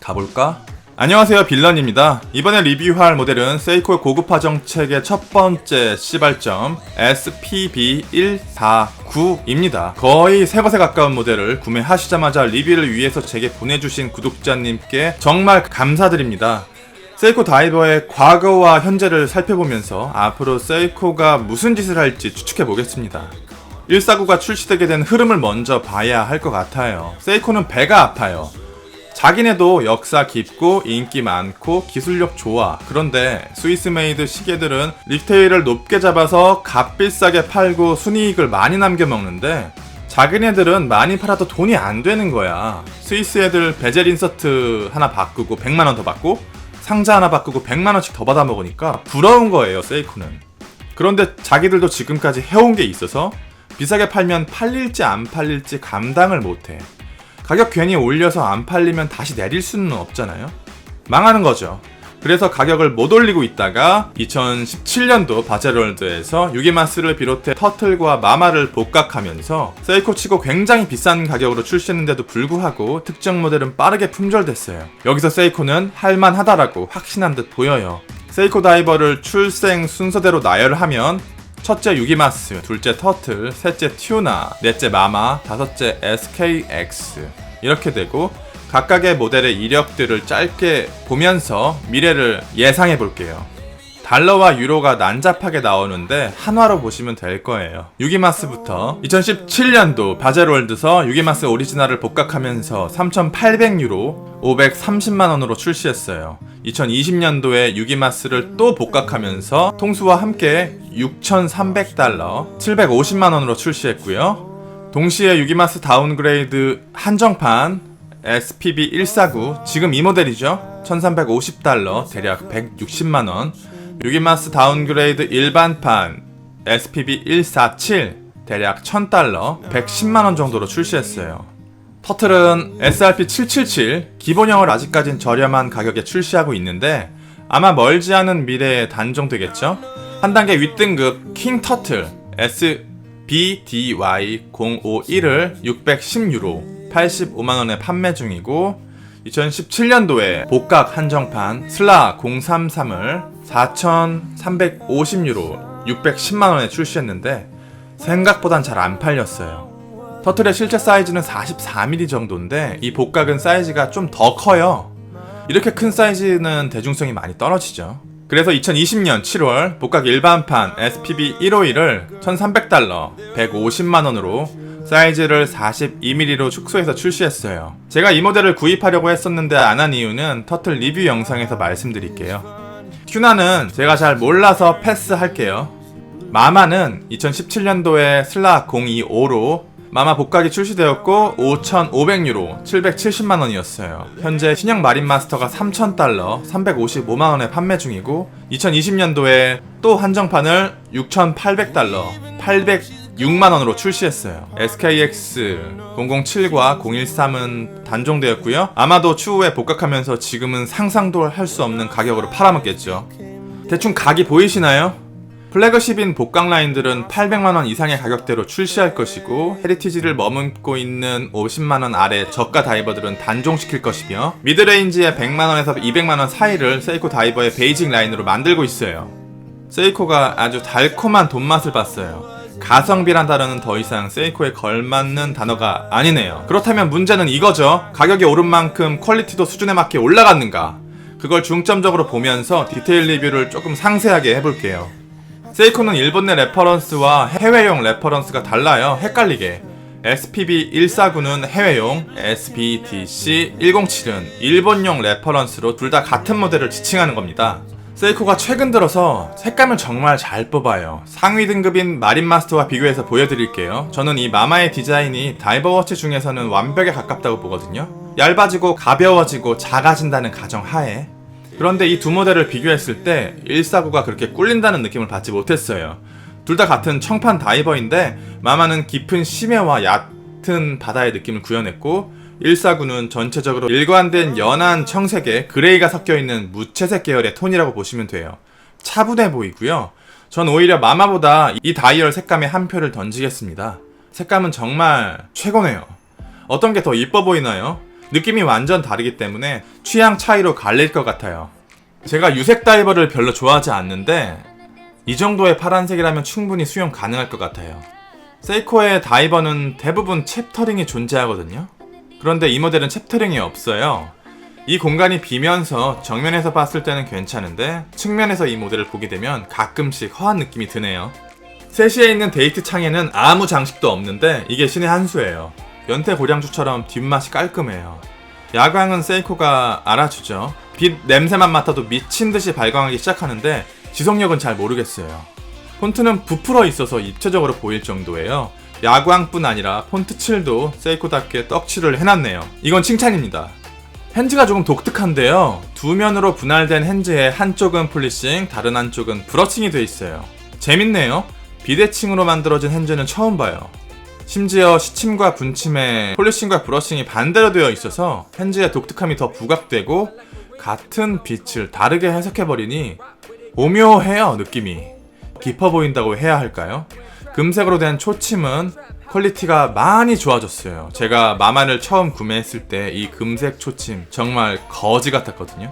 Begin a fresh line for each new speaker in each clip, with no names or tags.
가볼까? 안녕하세요, 빌런입니다. 이번에 리뷰할 모델은 세이코의 고급화 정책의 첫 번째 시발점 SPB149입니다. 거의 새것에 가까운 모델을 구매하시자마자 리뷰를 위해서 제게 보내주신 구독자님께 정말 감사드립니다. 세이코 다이버의 과거와 현재를 살펴보면서 앞으로 세이코가 무슨 짓을 할지 추측해보겠습니다. 149가 출시되게 된 흐름을 먼저 봐야 할 것 같아요. 세이코는 배가 아파요. 자기네도 역사 깊고 인기 많고 기술력 좋아. 그런데 스위스 메이드 시계들은 리테일을 높게 잡아서 값비싸게 팔고 순이익을 많이 남겨 먹는데 자기네들은 많이 팔아도 돈이 안 되는 거야. 스위스 애들 베젤 인서트 하나 바꾸고 100만원 더 받고 상자 하나 바꾸고 100만원씩 더 받아 먹으니까 부러운 거예요, 세이코는. 그런데 자기들도 지금까지 해온 게 있어서 비싸게 팔면 팔릴지 안 팔릴지 감당을 못해. 가격 괜히 올려서 안 팔리면 다시 내릴 수는 없잖아요. 망하는 거죠. 그래서 가격을 못 올리고 있다가 2017년도 바젤월드에서 유기마스를 비롯해 터틀과 마마를 복각하면서 세이코 치고 굉장히 비싼 가격으로 출시했는데도 불구하고 특정 모델은 빠르게 품절됐어요. 여기서 세이코는 할만하다라고 확신한 듯 보여요. 세이코 다이버를 출생 순서대로 나열하면 첫째 유기마스, 둘째 터틀, 셋째 튜나, 넷째 마마, 다섯째 SKX 이렇게 되고 각각의 모델의 이력들을 짧게 보면서 미래를 예상해 볼게요. 달러와 유로가 난잡하게 나오는데 한화로 보시면 될 거예요. 유기마스부터 2017년도 바젤월드서 유기마스 오리지널을 복각하면서 3,800유로 530만원으로 출시했어요. 2020년도에 유기마스를 또 복각하면서 통수와 함께 6,300달러 750만원으로 출시했고요. 동시에 유기마스 다운그레이드 한정판 SPB149 지금 이 모델이죠. 1350달러 대략 160만원 유기마스 다운그레이드 일반판 SPB147 대략 1000달러 110만원 정도로 출시했어요. 터틀은 SRP777 기본형을 아직까진 저렴한 가격에 출시하고 있는데 아마 멀지 않은 미래에 단종되겠죠? 한 단계 윗등급 킹 터틀 SBDY051을 610유로 85만원에 판매 중이고 2017년도에 복각 한정판 슬라 033을 4,350유로 610만원에 출시했는데 생각보단 잘 안 팔렸어요. 터틀의 실제 사이즈는 44mm 정도인데 이 복각은 사이즈가 좀 더 커요. 이렇게 큰 사이즈는 대중성이 많이 떨어지죠. 그래서 2020년 7월 복각 일반판 SPB151을 1,300달러 150만원으로 사이즈를 42mm로 축소해서 출시했어요. 제가 이 모델을 구입하려고 했었는데 안 한 이유는 터틀 리뷰 영상에서 말씀드릴게요. 튜나는 제가 잘 몰라서 패스할게요. 마마는 2017년도에 슬라 025로 마마 복각이 출시되었고 5,500유로 770만원이었어요. 현재 신형 마린마스터가 3,000달러 355만원에 판매 중이고 2020년도에 또 한정판을 6,800달러 806만원으로 출시했어요. SKX 007과 013은 단종되었고요. 아마도 추후에 복각하면서 지금은 상상도 할 수 없는 가격으로 팔아먹겠죠. 대충 각이 보이시나요? 플래그십인 복각 라인들은 800만원 이상의 가격대로 출시할 것이고 헤리티지를 머금고 있는 50만원 아래 저가 다이버들은 단종시킬 것이며 미드레인지의 100만원에서 200만원 사이를 세이코 다이버의 베이직 라인으로 만들고 있어요. 세이코가 아주 달콤한 돈맛을 봤어요. 가성비란 단어는 더 이상 세이코에 걸맞는 단어가 아니네요. 그렇다면 문제는 이거죠. 가격이 오른 만큼 퀄리티도 수준에 맞게 올라갔는가? 그걸 중점적으로 보면서 디테일 리뷰를 조금 상세하게 해볼게요. 세이코는 일본 내 레퍼런스와 해외용 레퍼런스가 달라요. 헷갈리게. SPB149는 해외용, SBDC107은 일본용 레퍼런스로 둘 다 같은 모델을 지칭하는 겁니다. 세이코가 최근 들어서 색감을 정말 잘 뽑아요. 상위 등급인 마린마스터와 비교해서 보여드릴게요. 저는 이 마마의 디자인이 다이버워치 중에서는 완벽에 가깝다고 보거든요. 얇아지고 가벼워지고 작아진다는 가정하에. 그런데 이 두 모델을 비교했을 때 149가 그렇게 꿀린다는 느낌을 받지 못했어요. 둘 다 같은 청판 다이버인데 마마는 깊은 심해와 얕은 바다의 느낌을 구현했고 149는 전체적으로 일관된 연한 청색에 그레이가 섞여있는 무채색 계열의 톤이라고 보시면 돼요. 차분해 보이고요. 전 오히려 마마보다 이 다이얼 색감에 한 표를 던지겠습니다. 색감은 정말 최고네요. 어떤 게 더 이뻐 보이나요? 느낌이 완전 다르기 때문에 취향 차이로 갈릴 것 같아요. 제가 유색 다이버를 별로 좋아하지 않는데 이 정도의 파란색이라면 충분히 수용 가능할 것 같아요. 세이코의 다이버는 대부분 챕터링이 존재하거든요. 그런데 이 모델은 챕터링이 없어요. 이 공간이 비면서 정면에서 봤을 때는 괜찮은데 측면에서 이 모델을 보게 되면 가끔씩 허한 느낌이 드네요. 3시에 있는 데이트 창에는 아무 장식도 없는데 이게 신의 한 수예요. 연태 고량주처럼 뒷맛이 깔끔해요. 야광은 세이코가 알아주죠. 빛 냄새만 맡아도 미친듯이 발광하기 시작하는데 지속력은 잘 모르겠어요. 폰트는 부풀어 있어서 입체적으로 보일 정도예요. 야광뿐 아니라 폰트 칠도 세이코답게 떡칠을 해놨네요. 이건 칭찬입니다. 핸즈가 조금 독특한데요. 두 면으로 분할된 핸즈에 한쪽은 폴리싱, 다른 한쪽은 브러싱이 돼 있어요. 재밌네요. 비대칭으로 만들어진 핸즈는 처음 봐요. 심지어 시침과 분침에 폴리싱과 브러싱이 반대로 되어 있어서 핸즈의 독특함이 더 부각되고 같은 빛을 다르게 해석해버리니 오묘해요, 느낌이. 깊어 보인다고 해야 할까요? 금색으로 된 초침은 퀄리티가 많이 좋아졌어요. 제가 마마를 처음 구매했을 때 이 금색 초침 정말 거지 같았거든요.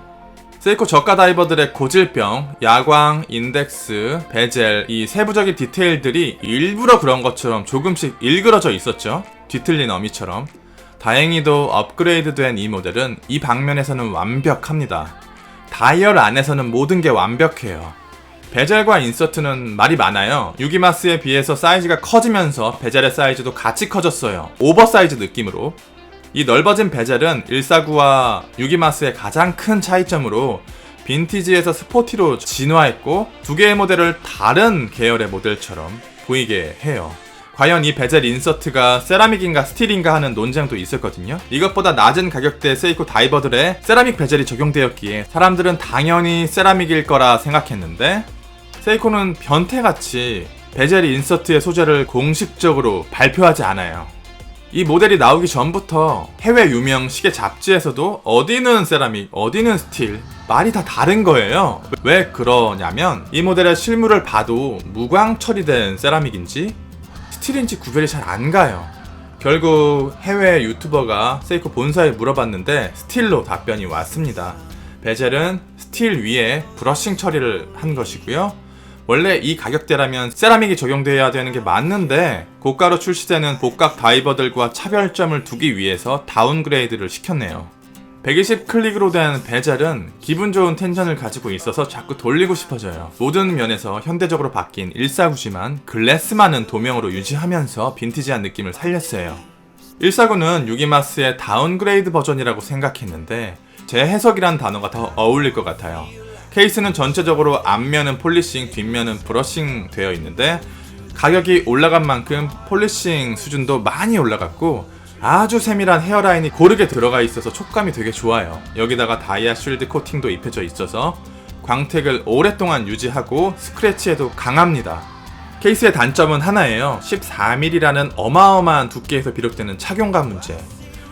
세이코 저가 다이버들의 고질병, 야광, 인덱스, 베젤, 이 세부적인 디테일들이 일부러 그런 것처럼 조금씩 일그러져 있었죠. 뒤틀린 어미처럼. 다행히도 업그레이드된 이 모델은 이 방면에서는 완벽합니다. 다이얼 안에서는 모든 게 완벽해요. 베젤과 인서트는 말이 많아요. 유기마스에 비해서 사이즈가 커지면서 베젤의 사이즈도 같이 커졌어요. 오버사이즈 느낌으로. 이 넓어진 베젤은 149와 유기마스의 가장 큰 차이점으로 빈티지에서 스포티로 진화했고 두 개의 모델을 다른 계열의 모델처럼 보이게 해요. 과연 이 베젤 인서트가 세라믹인가 스틸인가 하는 논쟁도 있었거든요. 이것보다 낮은 가격대 세이코 다이버들의 세라믹 베젤이 적용되었기에 사람들은 당연히 세라믹일 거라 생각했는데 세이코는 변태같이 베젤 인서트의 소재를 공식적으로 발표하지 않아요. 이 모델이 나오기 전부터 해외 유명 시계 잡지에서도 어디는 세라믹, 어디는 스틸, 말이 다 다른 거예요. 왜 그러냐면 이 모델의 실물을 봐도 무광 처리된 세라믹인지 스틸인지 구별이 잘 안 가요. 결국 해외 유튜버가 세이코 본사에 물어봤는데 스틸로 답변이 왔습니다. 베젤은 스틸 위에 브러싱 처리를 한 것이고요. 원래 이 가격대라면 세라믹이 적용돼야 되는 게 맞는데 고가로 출시되는 복각 다이버들과 차별점을 두기 위해서 다운그레이드를 시켰네요. 120 클릭으로 된 베젤은 기분 좋은 텐션을 가지고 있어서 자꾸 돌리고 싶어져요. 모든 면에서 현대적으로 바뀐 149지만 글래스만은 도명으로 유지하면서 빈티지한 느낌을 살렸어요. 149는 유기마스의 다운그레이드 버전이라고 생각했는데 제 해석이란 단어가 더 어울릴 것 같아요. 케이스는 전체적으로 앞면은 폴리싱, 뒷면은 브러싱 되어 있는데 가격이 올라간 만큼 폴리싱 수준도 많이 올라갔고 아주 세밀한 헤어라인이 고르게 들어가 있어서 촉감이 되게 좋아요. 여기다가 다이아 쉴드 코팅도 입혀져 있어서 광택을 오랫동안 유지하고 스크래치에도 강합니다. 케이스의 단점은 하나예요. 14mm라는 어마어마한 두께에서 비롯되는 착용감 문제.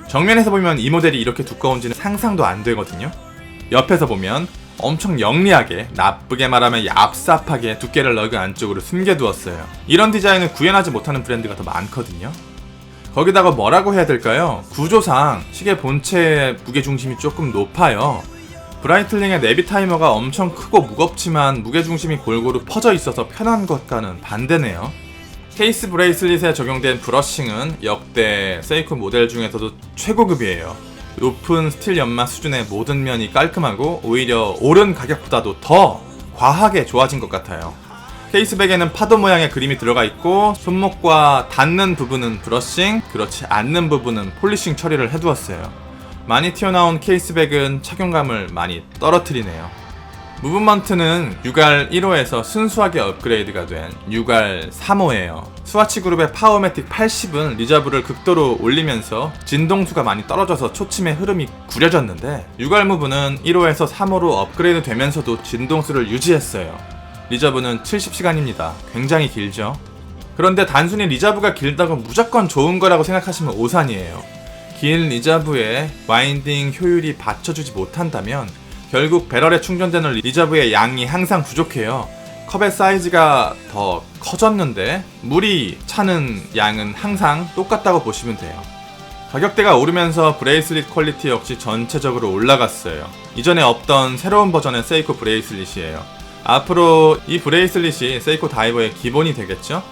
정면에서 보면 이 모델이 이렇게 두꺼운지는 상상도 안 되거든요. 옆에서 보면 엄청 영리하게, 나쁘게 말하면 얍삽하게 두께를 러그 안쪽으로 숨겨두었어요. 이런 디자인을 구현하지 못하는 브랜드가 더 많거든요. 거기다가 뭐라고 해야 될까요? 구조상 시계 본체의 무게중심이 조금 높아요. 브라이틀링의 내비 타이머가 엄청 크고 무겁지만 무게중심이 골고루 퍼져 있어서 편한 것과는 반대네요. 케이스 브레이슬릿에 적용된 브러싱은 역대 세이코 모델 중에서도 최고급이에요. 높은 스틸 연마 수준의 모든 면이 깔끔하고 오히려 오른 가격보다도 더 과하게 좋아진 것 같아요. 케이스백에는 파도 모양의 그림이 들어가 있고 손목과 닿는 부분은 브러싱, 그렇지 않는 부분은 폴리싱 처리를 해두었어요. 많이 튀어나온 케이스백은 착용감을 많이 떨어뜨리네요. 무브먼트는 유갈 1호에서 순수하게 업그레이드가 된 유갈 3호예요. 스와치 그룹의 파워매틱 80은 리저브를 극도로 올리면서 진동수가 많이 떨어져서 초침의 흐름이 구려졌는데 유갈 무브는 1호에서 3호로 업그레이드 되면서도 진동수를 유지했어요. 리저브는 70시간입니다. 굉장히 길죠. 그런데 단순히 리저브가 길다고 무조건 좋은 거라고 생각하시면 오산이에요. 긴 리저브에 와인딩 효율이 받쳐주지 못한다면 결국 배럴에 충전되는 리저브의 양이 항상 부족해요. 컵의 사이즈가 더 커졌는데 물이 차는 양은 항상 똑같다고 보시면 돼요. 가격대가 오르면서 브레이슬릿 퀄리티 역시 전체적으로 올라갔어요. 이전에 없던 새로운 버전의 세이코 브레이슬릿이에요. 앞으로 이 브레이슬릿이 세이코 다이버의 기본이 되겠죠?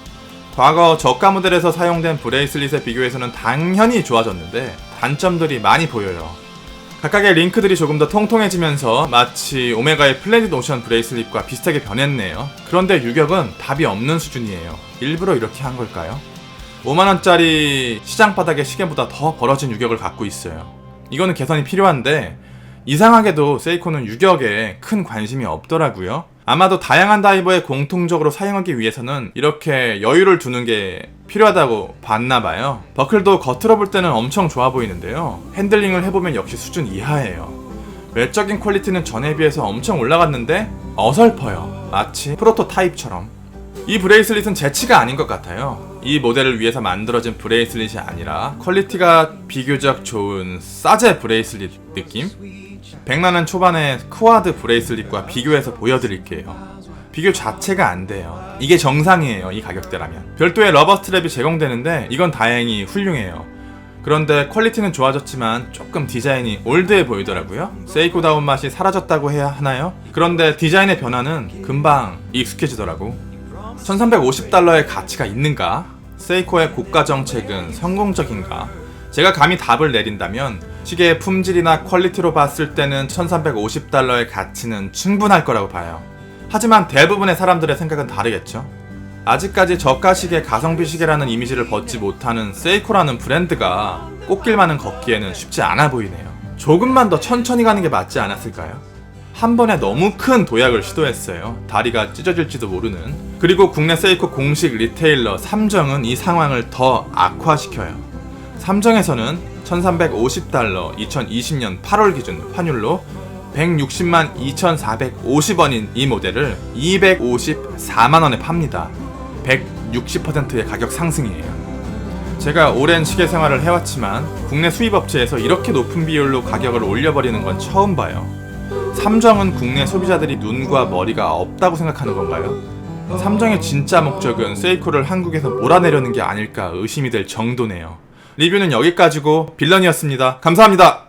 과거 저가 모델에서 사용된 브레이슬릿에 비교해서는 당연히 좋아졌는데 단점들이 많이 보여요. 각각의 링크들이 조금 더 통통해지면서 마치 오메가의 플래닛 오션 브레이슬릿과 비슷하게 변했네요. 그런데 유격은 답이 없는 수준이에요. 일부러 이렇게 한 걸까요? 5만원짜리 시장 바닥의 시계보다 더 벌어진 유격을 갖고 있어요. 이거는 개선이 필요한데 이상하게도 세이코는 유격에 큰 관심이 없더라고요. 아마도 다양한 다이버에 공통적으로 사용하기 위해서는 이렇게 여유를 두는 게 필요하다고 봤나봐요. 버클도 겉으로 볼 때는 엄청 좋아 보이는데요. 핸들링을 해보면 역시 수준 이하예요. 외적인 퀄리티는 전에 비해서 엄청 올라갔는데 어설퍼요. 마치 프로토타입처럼. 이 브레이슬릿은 재치가 아닌 것 같아요. 이 모델을 위해서 만들어진 브레이슬릿이 아니라 퀄리티가 비교적 좋은 싸제 브레이슬릿 느낌? 100만원 초반의 쿼드 브레이슬릿과 비교해서 보여드릴게요. 비교 자체가 안 돼요. 이게 정상이에요, 이 가격대라면. 별도의 러버 스트랩이 제공되는데 이건 다행히 훌륭해요. 그런데 퀄리티는 좋아졌지만 조금 디자인이 올드해 보이더라고요. 세이코다운 맛이 사라졌다고 해야 하나요? 그런데 디자인의 변화는 금방 익숙해지더라고. 1350달러의 가치가 있는가? 세이코의 고가 정책은 성공적인가? 제가 감히 답을 내린다면 시계의 품질이나 퀄리티로 봤을 때는 1350달러의 가치는 충분할 거라고 봐요. 하지만 대부분의 사람들의 생각은 다르겠죠. 아직까지 저가 시계 가성비 시계라는 이미지를 벗지 못하는 세이코라는 브랜드가 꽃길만은 걷기에는 쉽지 않아 보이네요. 조금만 더 천천히 가는 게 맞지 않았을까요? 한 번에 너무 큰 도약을 시도했어요. 다리가 찢어질지도 모르는. 그리고 국내 세이코 공식 리테일러 삼정은 이 상황을 더 악화시켜요. 삼정에서는 1350달러 2020년 8월 기준 환율로 160만 2450원인 이 모델을 254만원에 팝니다. 160%의 가격 상승이에요. 제가 오랜 시계 생활을 해왔지만 국내 수입 업체에서 이렇게 높은 비율로 가격을 올려버리는 건 처음 봐요. 삼정은 국내 소비자들이 눈과 머리가 없다고 생각하는 건가요? 삼정의 진짜 목적은 세이코를 한국에서 몰아내려는 게 아닐까 의심이 될 정도네요. 리뷰는 여기까지고 빌런이었습니다. 감사합니다.